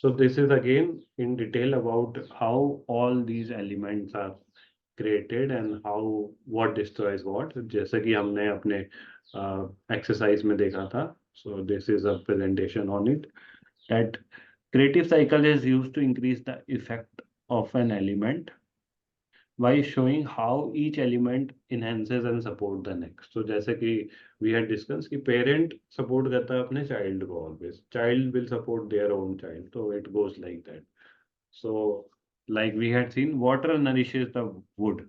So this is again in detail about how all these elements are created and how what destroys what. जैसे कि हमने अपने exercise में देखा था. So this is a presentation on it. That creative cycle is used to increase the effect of an element by showing how each element enhances and support the next. So जैसे कि we had discussed कि parent support करता है अपने child को always. Child will support their own child. So it goes like that. So like we had seen, water nourishes the wood.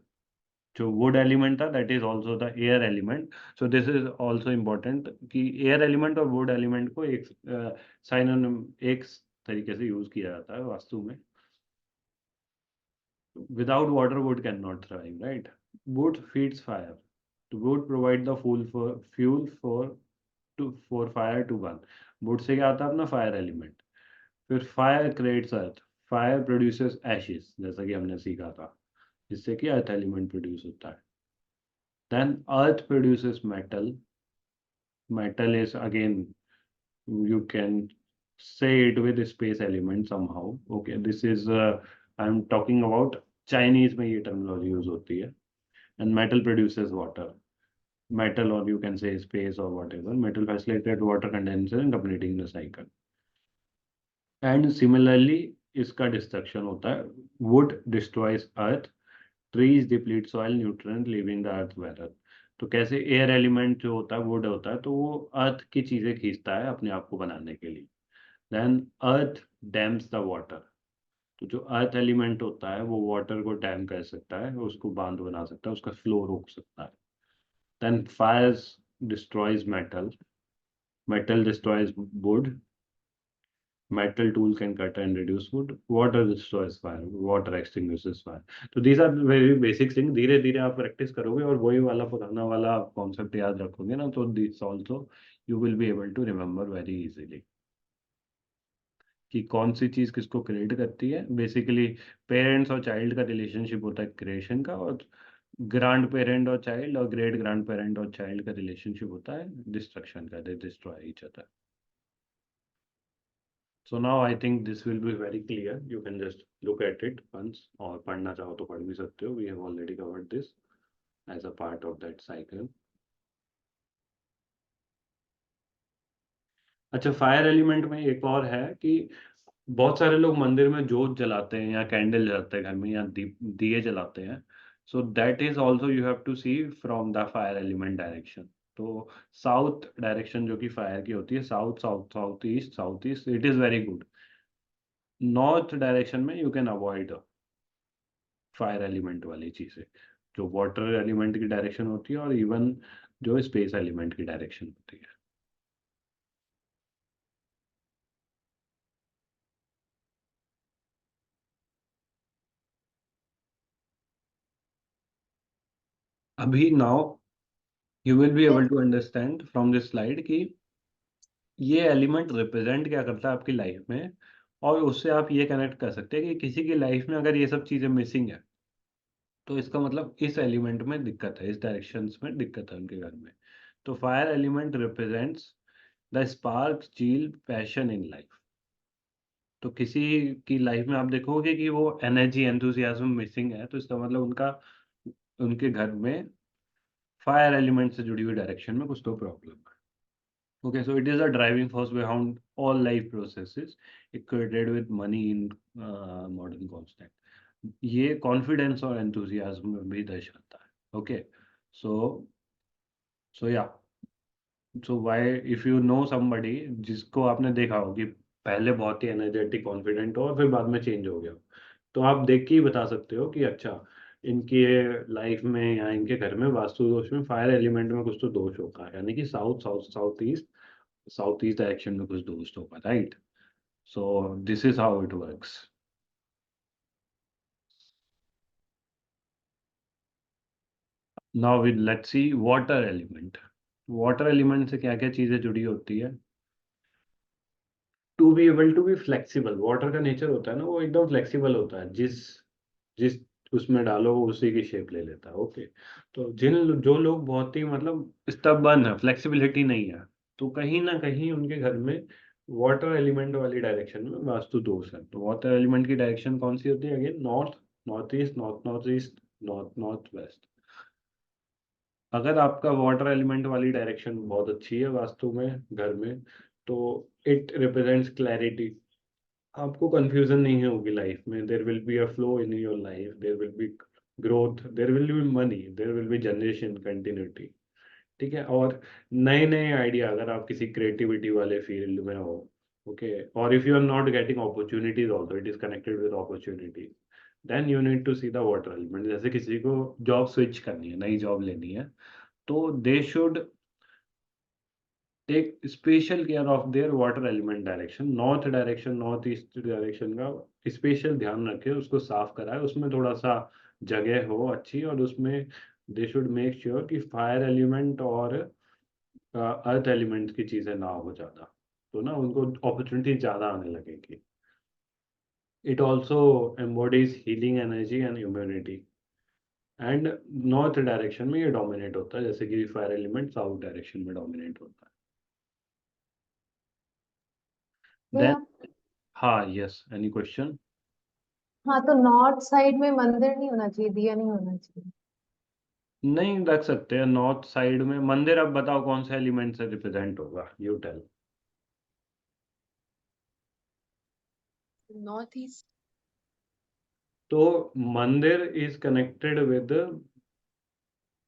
जो wood element था, that is also the air element. So this is also important कि air element और wood element को एक synonym एक तरीके से use किया जाता है वास्तु में. Without water, wood cannot thrive, right? Wood feeds fire. The wood provide the fuel for fire to burn. Wood से क्या आता है अपना fire element. फिर fire creates earth. Fire produces ashes, जैसा कि हमने सीखा था, जिससे कि earth element produce होता है. Then earth produces metal. Metal is again, you can say it with space element somehow. Okay, this is I'm talking about Chinese में ये terminology use होती है. And metal produces water. Metal, or you can say space or whatever. Metal facilitated water condensation and completing the cycle. And similarly, इसका destruction होता है. Wood destroys earth. Trees deplete soil nutrient, leaving the earth barren. तो कैसे air element जो होता है would होता है तो वो अर्थ की चीजें खींचता है अपने आप को बनाने के लिए. Then earth dams the water. तो जो अर्थ एलिमेंट होता है वो वाटर को डैम कर सकता है, उसको बांध बना सकता है, उसका फ्लो रोक सकता है. Then fires destroys metal. Metal destroys wood. Metal tool can cut and reduce wood. Water destroys fire. Water extinguishes fire. So these are very basic things. धीरे धीरे आप प्रैक्टिस करोगे और वही वाला पुराना वाला कॉन्सेप्ट याद रखोगे ना, तो this also you will be able to remember very easily कि कौन सी चीज किसको क्रिएट करती है. बेसिकली पेरेंट्स और चाइल्ड का रिलेशनशिप होता है क्रिएशन का, और ग्रैंड पेरेंट और चाइल्ड और ग्रेट ग्रैंड पेरेंट और चाइल्ड का रिलेशनशिप होता है डिस्ट्रक्शन का. They destroy each other. So now I think this will be very clear. You can just look at it once, और पढ़ना चाहो तो पढ़ भी सकते हो. We have already covered this as a part of that cycle. अच्छा, fire element में एक और है कि बहुत सारे लोग मंदिर में जोत जलाते हैं या कैंडल जलाते हैं घर में या दिए जलाते हैं. So that is also you have to see from the fire element direction. तो साउथ डायरेक्शन जो कि फायर की होती है, south south south east, it is very good. North direction में you can avoid fire element वाली चीजें, जो वाटर एलिमेंट की डायरेक्शन होती है और इवन जो स्पेस एलिमेंट की डायरेक्शन होती है. अभी now you will be able to understand from this slide कि ये एलिमेंट रिप्रेजेंट क्या करता है आपकी लाइफ में, और उससे आप ये कनेक्ट कर सकते हैं कि किसी की लाइफ में अगर ये सब चीजें मिसिंग है तो इसका मतलब इस एलिमेंट में दिक्कत है, इस डायरेक्शंस में दिक्कत है उनके घर में. तो fire element represents the spark, चील, पैशन इन लाइफ. तो किसी की लाइफ में आप देखोगे कि वो एनर्जी एंथुसियाज्म मिसिंग है, तो इसका मतलब उनका उनके घर में फायर एलिमेंट से जुड़ी हुई डायरेक्शन में कुछ तो प्रॉब्लम है. Okay, so it is a driving force behind all life processes equated with money in modern context. ये कॉन्फिडेंस और एंथुसियाज्म में भी दर्शाता है. ओके, सो सो या so why if you know somebody जिसको आपने देखा हो कि पहले बहुत ही एनर्जेटिक कॉन्फिडेंट हो और फिर बाद में चेंज हो गया हो, तो आप देख के ही बता सकते हो कि अच्छा इनके लाइफ में या इनके घर में वास्तु दोष में फायर एलिमेंट में कुछ तो दोष होगा, यानी कि साउथ ईस्ट डायरेक्शन में कुछ दोस्त होगा, right. So this is how it works. Now with let's see water element. Water element से क्या क्या चीजें जुड़ी होती है. To be able to be flexible. Water का नेचर होता है ना, वो एकदम फ्लेक्सिबल होता है. जिस जिस उसमें डालो वो उसी की शेप ले लेता है. ओके, तो जो लोग बहुत ही मतलब स्टबर्न है, फ्लेक्सिबिलिटी नहीं है, तो कहीं ना कहीं उनके घर में वाटर एलिमेंट वाली डायरेक्शन में वास्तु दोष है। तो वाटर एलिमेंट की डायरेक्शन कौन सी होती है? Again north, north east, north north east, north north west. अगर आपका वाटर एलिमेंट वाली डायरेक्शन बहुत अच्छी है वास्तु में घर में, तो इट रिप्रेजेंट्स क्लैरिटी। आपको कंफ्यूजन नहीं होगी लाइफ में। There will be a flow in your life, there will be growth, there will be money, there will be generation continuity. ठीक है। और नए नए आइडिया, अगर आप किसी क्रिएटिविटी वाले फील्ड में हो, ओके, और if you are not getting opportunities also, it is connected with opportunities, then you need to see the water element. जैसे किसी को जॉब स्विच करनी है, नई जॉब लेनी है, तो they should take special care of their water element direction. North direction, north east direction का स्पेशल ध्यान रखें, उसको साफ कराए, उसमें थोड़ा सा जगह हो अच्छी, और उसमें दे शुड मेक श्योर कि फायर एलिमेंट और अर्थ एलिमेंट की चीज़ें ना हो ज़्यादा, तो ना उनको अपॉर्चुनिटी ज़्यादा आने लगेगी। It also embodies healing energy and immunity. And north direction में ये डोमिनेट होता है, जैसे कि फायर एलिमेंट साउथ डायरेक्शन में डोमिनेट होता है। देन भैया। हाँ, यस, एनी क्वेश्चन? हाँ, तो नॉर्थ साइड में मंदिर नहीं होना चाहिए, दिया नहीं होना चाहिए। नहीं रख सकते हैं नॉर्थ साइड में मंदिर। अब बताओ कौन सा एलिमेंट से रिप्रेजेंट होगा, यू टेल। North east. तो मंदिर इज कनेक्टेड विद,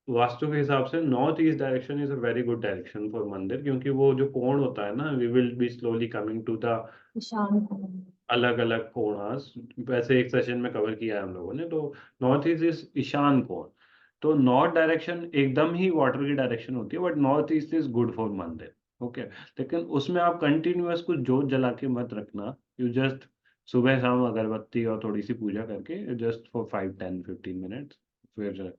वास्तु के हिसाब से north east direction is a very good direction for mandir, क्योंकि वो जो कोण होता है ना, we will be slowly coming to the Ishan को। अलग अलग कोणास। वैसे एक सेशन में कवर किया है हम लोगों ने। तो नॉर्थ ईस्ट इज ईशान कोण। तो नॉर्थ डायरेक्शन एकदम ही वाटर की डायरेक्शन होती है, but north east is good for मंदिर। ओके। लेकिन उसमें आप कंटिन्यूअस कुछ जोत जला के मत रखना। यू जस्ट सुबह शाम अगरबत्ती और थोड़ी सी पूजा करके, जस्ट फॉर 5 10 15 मिनट्स, फिर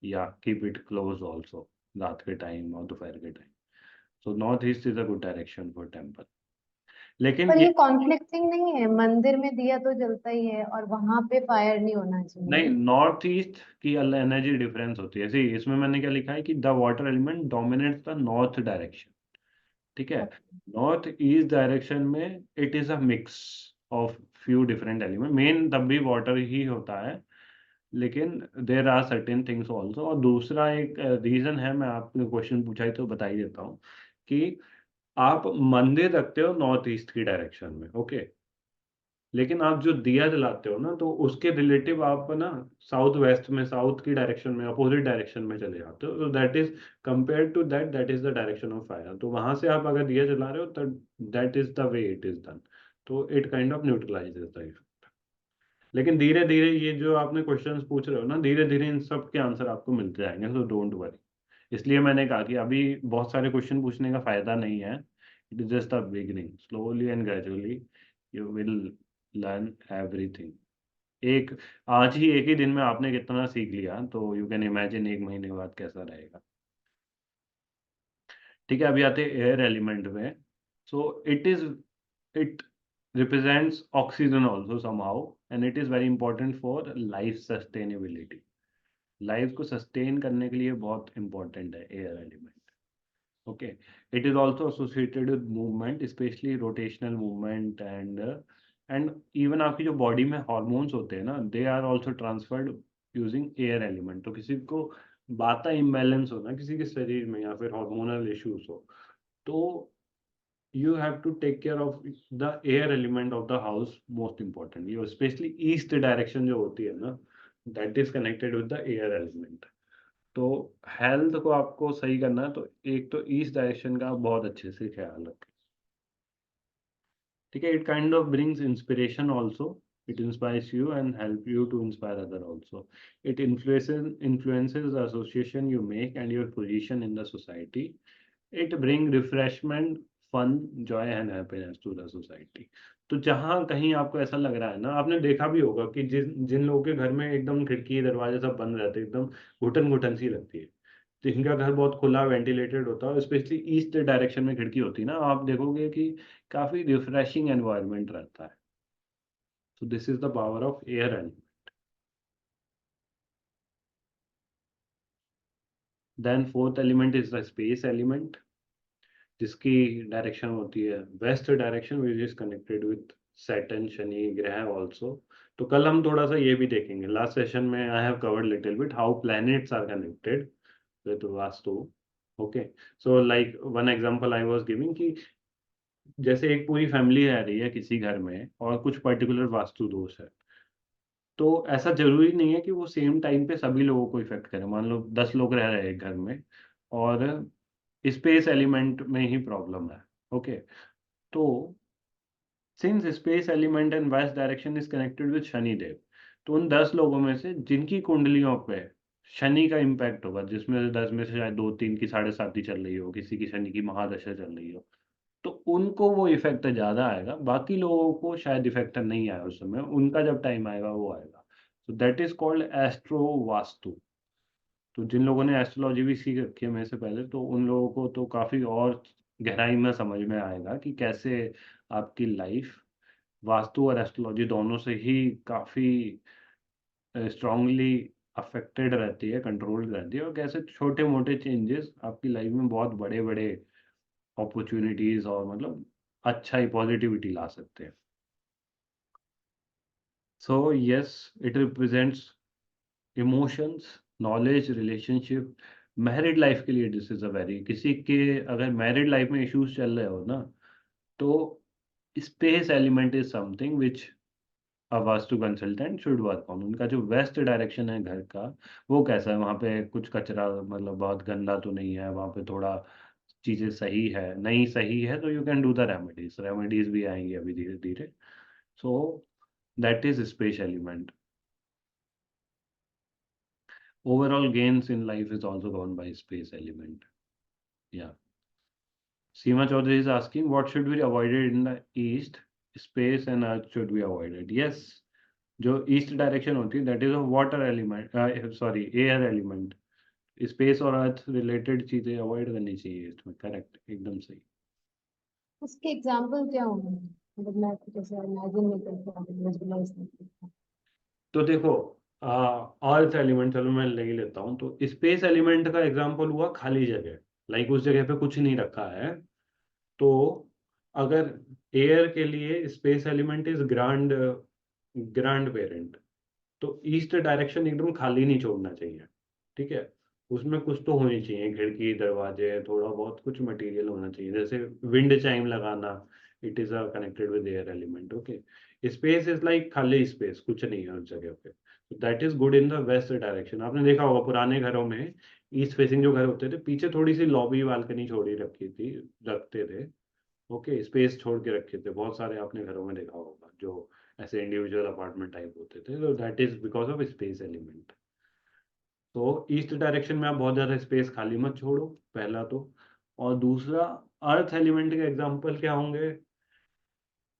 या कीप इट क्लोज ऑल्सो, रात के टाइम और दोपहर के time. So north east is a good direction for temple. लेकिन पर ये कॉन्फ्लिक्टिंग नहीं है? मंदिर में दिया तो जलता ही है और वहां पे फायर नहीं होना नहीं, चाहिए। नॉर्थ ईस्ट की एनर्जी डिफरेंस होती है। सी इसमें मैंने क्या लिखा है कि the water element dominates the north direction. ठीक है। अच्छा। नॉर्थ ईस्ट डायरेक्शन में it is a mix of few different element. Main तब भी वाटर ही होता है, लेकिन there are certain things also. और दूसरा एक रीजन है, मैं आपने क्वेश्चन पूछा ही तो बता ही देता हूँ, कि आप मंदिर रखते हो नॉर्थ ईस्ट की डायरेक्शन में, ओके, लेकिन आप जो दिया जलाते हो ना, तो उसके रिलेटिव आप ना साउथ वेस्ट में, साउथ की डायरेक्शन में, अपोजिट डायरेक्शन में चले जाते हो। तो that is compare to that, that is the direction of fire. तो वहां से आप अगर दिया जला रहे हो, तो that is the way it is done. तो it kind of neutralises the effect. लेकिन धीरे धीरे ये जो आपने क्वेश्चंस पूछ रहे हो ना, धीरे धीरे इन सब के आंसर आपको मिलते जाएंगे, तो डोंट वरी। इसलिए मैंने कहा कि अभी बहुत सारे क्वेश्चन पूछने का फायदा नहीं है। It is just a beginning, slowly and gradually you will learn everything. एक आज ही एक ही दिन में आपने कितना सीख लिया, तो यू कैन इमेजिन एक महीने बाद कैसा रहेगा। ठीक है, अभी आते हैं एयर एलिमेंट में। So it represents oxygen also somehow, and it is very important for life sustainability. Life को सस्टेन करने के लिए बहुत इंपॉर्टेंट है air element. Okay. It is also associated with movement, specially rotational movement, and even आपकी जो body में hormones होते हैं ना, they are also transferred using air element. तो किसी को बाता इम्बैलेंस हो ना किसी के शरीर में, या फिर हार्मोनल इश्यूज हो, तो you have to take care of the air element of the house, most importantly, और especially east direction जो होती है ना, that is connected with the air element। तो हेल्थ को आपको सही करना है, तो एक तो ईस्ट डायरेक्शन का बहुत अच्छे से ख्याल रखें। ठीक है। It kind of brings inspiration also. It inspires you and help you to inspire other also. It influences the association you make and your position in the society. It bring refreshment, fun, joy and happiness to the society. तो जहाँ कहीं आपको ऐसा लग रहा है ना, आपने देखा भी होगा कि जिन जिन लोगों के घर में एकदम खिड़की दरवाजे सब बंद रहते हैं, एकदम घुटन घुटन सी लगती है, जिनका घर बहुत खुला वेंटिलेटेड होता है, स्पेशली ईस्ट डायरेक्शन में खिड़की होती है ना, आप देखोगे कि काफी रिफ्रेशिंग एनवायरनमेंट रहता है। So this is the power of air element. Then fourth element is the space element. जिसकी डायरेक्शन होती है west direction, which is connected with Saturn, Shani graha also. तो कल हम थोड़ा सा ये भी देखेंगे। लास्ट सेशन में I have covered little bit how planets are connected with Vastu. Okay, so like one example I was giving कि जैसे एक पूरी फैमिली रह रही है किसी घर में और कुछ पर्टिकुलर वास्तु दोष है, तो ऐसा जरूरी नहीं है कि वो सेम टाइम पे सभी लोगों को इफेक्ट करे। मान लो 10 लोग रह रहे हैं एक घर में और स्पेस एलिमेंट में ही प्रॉब्लम है। ओके, तो since space element and west direction is connected with Shani Dev, तो उन 10 लोगों में से जिनकी कुंडलियों पे शनि का इम्पैक्ट होगा, जिसमें से 10 में से शायद 2-3 की 7.5 चल रही हो, किसी की शनि की महादशा चल रही हो, तो उनको वो इफेक्ट ज्यादा आएगा। बाकी लोगों को शायद इफेक्ट नहीं आया उस समय, उनका जब टाइम आएगा वो आएगा। तो that is called astro vastu. तो जिन लोगों ने एस्ट्रोलॉजी भी सीख रखी है मेरे से पहले, तो उन लोगों को तो काफी और गहराई में समझ में आएगा कि कैसे आपकी लाइफ वास्तु और एस्ट्रोलॉजी दोनों से ही काफी स्ट्रांगली अफेक्टेड रहती है, कंट्रोल्ड रहती है, और कैसे छोटे मोटे चेंजेस आपकी लाइफ में बहुत बड़े बड़े अपॉर्चुनिटीज और मतलब अच्छा ही पॉजिटिविटी ला सकते हैं। So yes, it represents emotions, knowledge, relationship. Married life के लिए दिस इज अ वेरी, किसी के अगर मैरिड लाइफ में इश्यूज चल रहे हो ना, तो space element is something which a vastu consultant should work on. उनका जो वेस्ट डायरेक्शन है घर का, वो कैसा है, वहाँ पे कुछ कचरा मतलब बहुत गंदा तो नहीं है, वहाँ पे थोड़ा चीज़ें सही है, नहीं सही है, तो you can do the remedies. Remedies भी आएंगी अभी धीरे धीरे। सो that is space element. Overall gains in life is also gone by space element. Yeah. Seema Chaudhary is asking, what should be avoided in the east? Space and earth should be avoided. Yes. जो east direction होती है that is a water element, sorry air element. Space और अर्थ related चीजें avoid करनी चाहिए इसमें। Correct, एकदम सही। उसके एग्जाम्पल क्या होंगे? मतलब मैं कुछ ऐसा इमेजिन नहीं कर पा रही, विजुअलाइज नहीं कर पा तो देखो, अर्थ एलिमेंट चलो मैं ले ही लेता हूँ। तो स्पेस एलिमेंट का एग्जांपल हुआ खाली जगह, लाइक उस जगह पे कुछ नहीं रखा है। तो अगर एयर के लिए space element is grand, grand parent, तो ईस्ट डायरेक्शन एकदम खाली नहीं छोड़ना चाहिए। ठीक है, उसमें कुछ तो होनी चाहिए, खिड़की दरवाजे थोड़ा बहुत कुछ मटेरियल होना चाहिए, जैसे विंड चाइम लगाना। It is a connected with air element. Okay, space is like खाली स्पेस, कुछ नहीं है उस जगह पे। That is good in the west direction. आपने देखा होगा पुराने घरों में ईस्ट फेसिंग जो घर होते थे, पीछे थोड़ी सी लॉबी बालकनी छोड़ी रखी थी, रखते थे। ओके, स्पेस छोड़ के रखे थे बहुत सारे, आपने घरों में देखा होगा जो ऐसे इंडिविजुअल अपार्टमेंट टाइप होते थे। तो that is because of space element. तो ईस्ट डायरेक्शन में आप बहुत ज़्यादा स्पेस खाली मत छोड़ो, पहला तो। और दूसरा, अर्थ एलिमेंट के एग्जांपल क्या होंगे?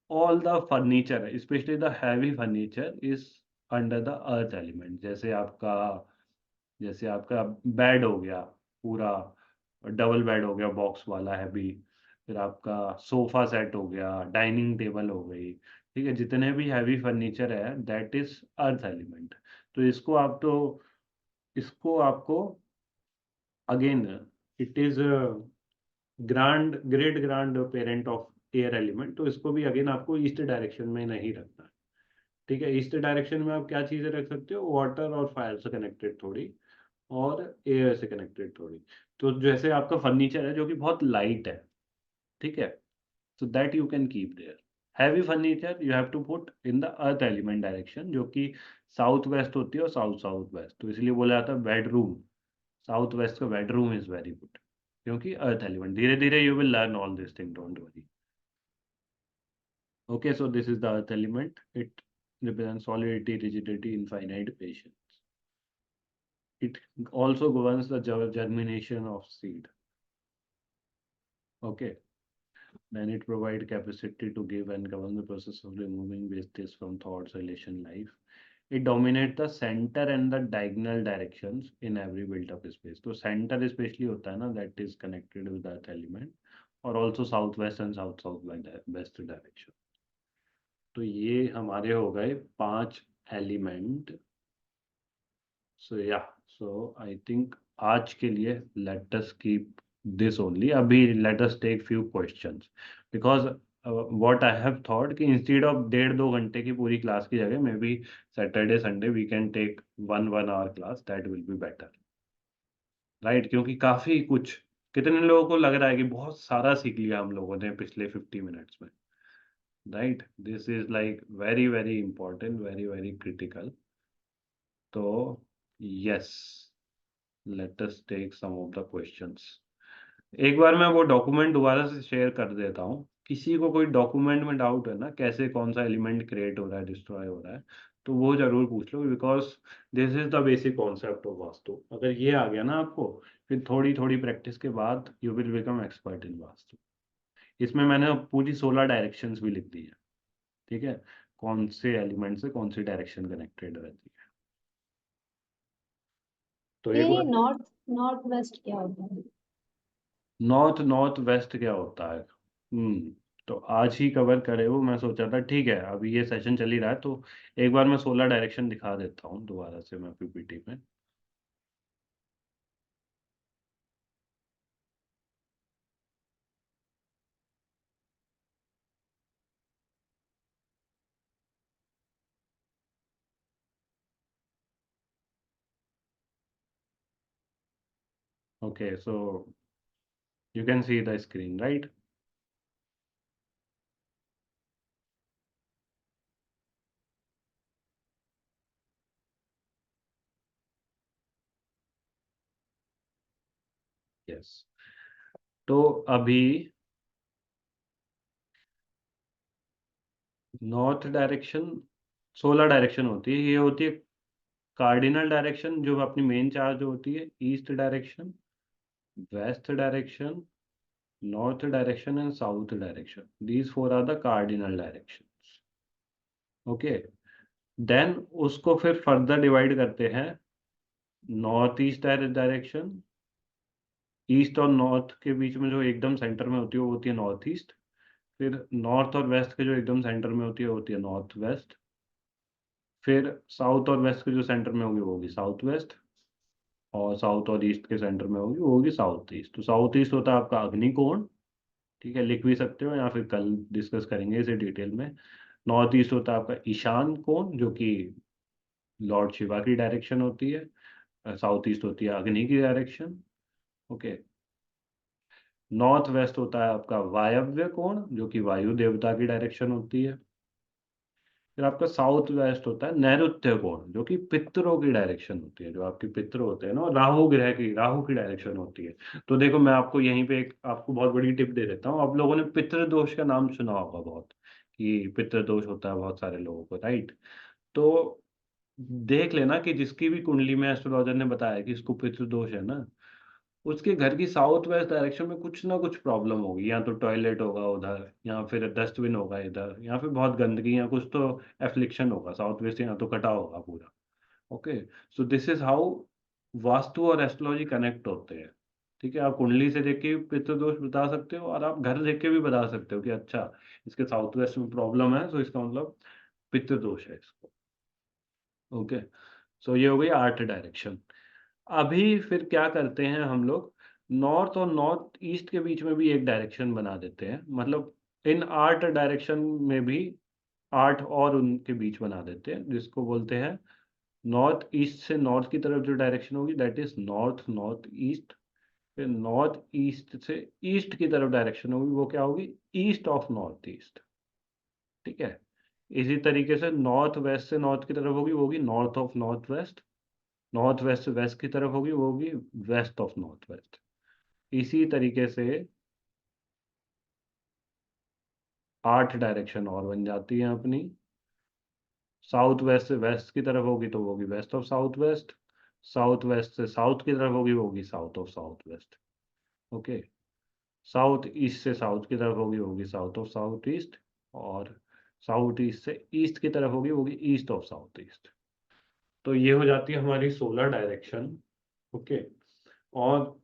All the furniture, specially the heavy furniture is under the earth element. जैसे आपका बेड हो गया पूरा, डबल बेड हो गया बॉक्स वाला हैवी, फिर आपका सोफा सेट हो गया, डाइनिंग टेबल हो गई। ठीक है, जितने भी हैवी फर्नीचर है दैट इज अर्थ एलिमेंट। तो इसको आपको again, it is great grand parent of air element, तो इसको भी अगेन आपको ईस्ट डायरेक्शन में नहीं रखना है। ठीक है, ईस्ट डायरेक्शन में आप क्या चीजें रख सकते हो? वाटर और फायर से कनेक्टेड थोड़ी, और एयर से कनेक्टेड थोड़ी। तो जैसे आपका फर्नीचर है जो कि बहुत लाइट है, ठीक है, so that you can keep there. Heavy furniture you have to put in the earth element direction, जो कि साउथ वेस्ट होती है और साउथ साउथ वेस्ट। तो इसलिए बोला जाता है बेडरूम, साउथ वेस्ट का बेडरूम इज वेरी गुड, क्योंकि अर्थ एलिमेंट। धीरे धीरे you will learn all this thing, don't worry. Okay, so this is the earth element. It represents solidity, rigidity, infinite patience. It also governs the germination of seed. Okay. Then it provide capacity to give and govern the process of removing wastage from thoughts, relation, life. It dominate the center and the diagonal directions in every built up space. तो center especially होता है ना, that is connected with earth element, और also southwest and south west direction. तो ये हमारे हो गए 5 एलिमेंट। सो या, सो आई थिंक आज के लिए let us keep this only. Abhi let us take few questions because what I have thought कि instead of 1.5-2 घंटे की पूरी क्लास की जगह maybe Saturday Sunday we can take 1 hour class, that will be better, right? क्योंकि काफी कुछ, कितने लोगों को लग रहा है कि बहुत सारा सीख लिया हम लोगों ने पिछले 50 मिनट्स में, right? This is like very very important, very very critical. तो yes, let us take some of the questions. एक बार मैं वो डॉक्यूमेंट दोबारा से शेयर कर देता हूँ। किसी को कोई डॉक्यूमेंट में डाउट है ना, कैसे कौन सा एलिमेंट क्रिएट हो रहा है, डिस्ट्रॉय हो रहा है, तो वो जरूर पूछ लो, because this is the basic concept of vastu. अगर ये आ गया ना आपको, फिर थोड़ी थोड़ी प्रैक्टिस के बाद you will become expert in vastu. इसमें मैंने पूरी 16 डायरेक्शंस भी लिख दी है, ठीक है, कौन से एलिमेंट से कौन सी डायरेक्शन कनेक्टेड रहती है। तो एक ये बार, नॉर्थ नॉर्थ वेस्ट क्या होता है? नॉर्थ नॉर्थ वेस्ट क्या होता है? तो आज ही कवर करे वो, मैं सोचा था ठीक है अभी ये सेशन चल ही रहा है तो एक बार मैं 16 डायरेक्शन दिखा देता हूँ दोबारा से मैं पीपीटी में। Okay, so you can see the screen, right? Yes. तो अभी नॉर्थ डायरेक्शन 16 डायरेक्शन होती है, ये होती है कार्डिनल डायरेक्शन, जो अपनी मेन चार्ज होती है, east direction, west direction, north direction and south direction, these four are the cardinal direction. Okay, then उसको फिर फर्दर डिवाइड करते हैं, नॉर्थ ईस्ट डायरेक्शन, ईस्ट और नॉर्थ के बीच में जो एकदम सेंटर में होती है वो होती है नॉर्थ ईस्ट, फिर नॉर्थ और वेस्ट के जो एकदम सेंटर में होती है वो होती है नॉर्थ वेस्ट, फिर साउथ और वेस्ट के जो सेंटर में होगी वो होगी साउथ वेस्ट, और साउथ और ईस्ट के सेंटर में होगी वो होगी साउथ ईस्ट। तो साउथ ईस्ट होता है आपका अग्निकोण, ठीक है, लिख भी सकते हो या फिर कल डिस्कस करेंगे इसे डिटेल में। नॉर्थ ईस्ट होता है आपका ईशान कोण, जो कि लॉर्ड शिवा की डायरेक्शन होती है। साउथ ईस्ट होती है अग्नि की डायरेक्शन। ओके, नॉर्थ वेस्ट होता है आपका वायव्य कोण, जो कि वायु देवता की डायरेक्शन होती है। फिर आपका साउथ वेस्ट होता है नैऋत्य कोण, जो कि पितरों की डायरेक्शन होती है, जो आपके पितर होते हैं ना, राहु की डायरेक्शन होती है। तो देखो मैं आपको यहीं पे एक आपको बहुत बड़ी टिप दे देता हूँ। आप लोगों ने पितृ दोष का नाम सुना होगा बहुत, कि पितृ दोष होता है बहुत सारे लोगों को, राइट? तो देख लेना कि जिसकी भी कुंडली में एस्ट्रोलॉजर ने बताया कि इसको पितृ दोष है ना, उसके घर की साउथ वेस्ट डायरेक्शन में कुछ ना कुछ प्रॉब्लम होगी, या तो टॉयलेट होगा उधर, या फिर डस्टबिन होगा इधर, या फिर बहुत गंदगी या कुछ तो एफ्लिक्शन होगा साउथ वेस्ट, या तो कटा होगा पूरा। Okay, so this is how vastu और एस्ट्रोलॉजी कनेक्ट होते हैं। ठीक है, आप कुंडली से देख के भी पितृदोष बता सकते हो, और आप घर देख के भी बता सकते हो कि अच्छा इसके साउथ वेस्ट में प्रॉब्लम है, तो इसका मतलब पितृदोष है इसको। ओके, सो ये हो गई 8 डायरेक्शन। अभी फिर क्या करते हैं हम लोग, नॉर्थ और नॉर्थ ईस्ट के बीच में भी एक डायरेक्शन बना देते हैं, मतलब इन 8 डायरेक्शन में भी 8 और उनके बीच बना देते हैं, जिसको बोलते हैं नॉर्थ ईस्ट से नॉर्थ की तरफ जो डायरेक्शन होगी that is north north east. फिर नॉर्थ ईस्ट से ईस्ट की तरफ डायरेक्शन होगी वो क्या होगी, ईस्ट ऑफ नॉर्थ ईस्ट। ठीक है, इसी तरीके से नॉर्थ वेस्ट से नॉर्थ की तरफ होगी वो होगी north of north west. North west से वेस्ट की तरफ होगी वो होगी वेस्ट ऑफ नॉर्थ वेस्ट। इसी तरीके से 8 डायरेक्शन और बन जाती हैं अपनी। साउथ वेस्ट से वेस्ट की तरफ होगी तो वो होगी west of south west. South west से साउथ की तरफ होगी वो होगी south of south west. Okay, south east से साउथ की तरफ होगी साउथ ऑफ साउथ ईस्ट। और साउथ ईस्ट से ईस्ट की तरफ होगी ईस्ट ऑफ साउथ ईस्ट। तो ये हो जाती है हमारी 16 डायरेक्शन। ओके, और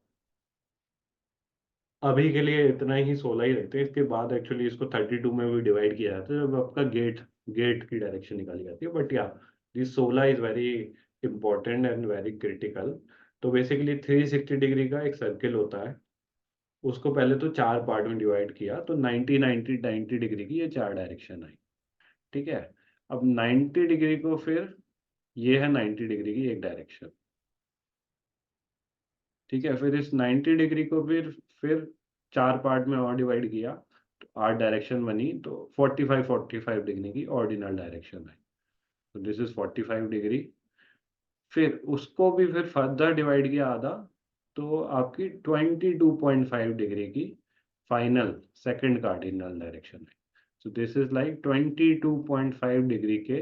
अभी के लिए इतना ही 16 ही रखते हैं, इसके बाद एक्चुअली इसको 32 में भी डिवाइड किया जाता है जब आपका गेट गेट की डायरेक्शन निकाली जाती है, बट या this 16 is very important and very critical. तो बेसिकली 360 डिग्री का एक सर्किल होता है, उसको पहले तो 4 पार्ट में डिवाइड किया, तो 90 डिग्री की ये 4 डायरेक्शन आई। ठीक है, अब 90 डिग्री को फिर, ये है 90 डिग्री की एक डायरेक्शन। ठीक है, फिर इस 90 डिग्री को फिर 4 पार्ट में और डिवाइड किया, तो 8 डायरेक्शन बनी, तो 45 डिग्री की ऑर्डिनल डायरेक्शन है। तो दिस इज 45 डिग्री। फिर उसको भी फिर फर्दर डिवाइड किया आधा, तो आपकी 22.5 डिग्री की फाइनल सेकंड कार्डिनल डायरेक्शन है। So this is like 22.5 degree के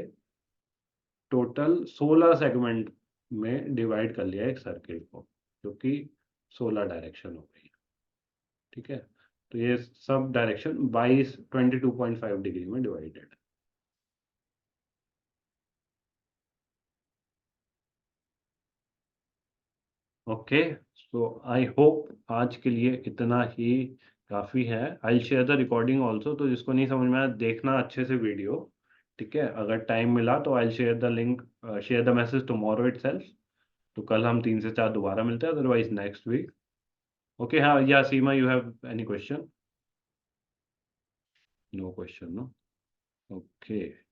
टोटल 16 सेगमेंट में डिवाइड कर लिया एक सर्किल को, जो कि 16 डायरेक्शन हो गई। ठीक है, तो ये सब डायरेक्शन 22.5 डिग्री में divided. Okay, so I hope आज के लिए इतना ही काफ़ी है। I share the recording also, तो जिसको नहीं समझ में आया देखना अच्छे से वीडियो। ठीक है, अगर टाइम मिला तो I share the link, share the message tomorrow itself. तो कल हम 3 से 4 दोबारा मिलते हैं, अदरवाइज नेक्स्ट वीक। ओके, हाँ, yeah Seema, you have any question? No question, no. Okay.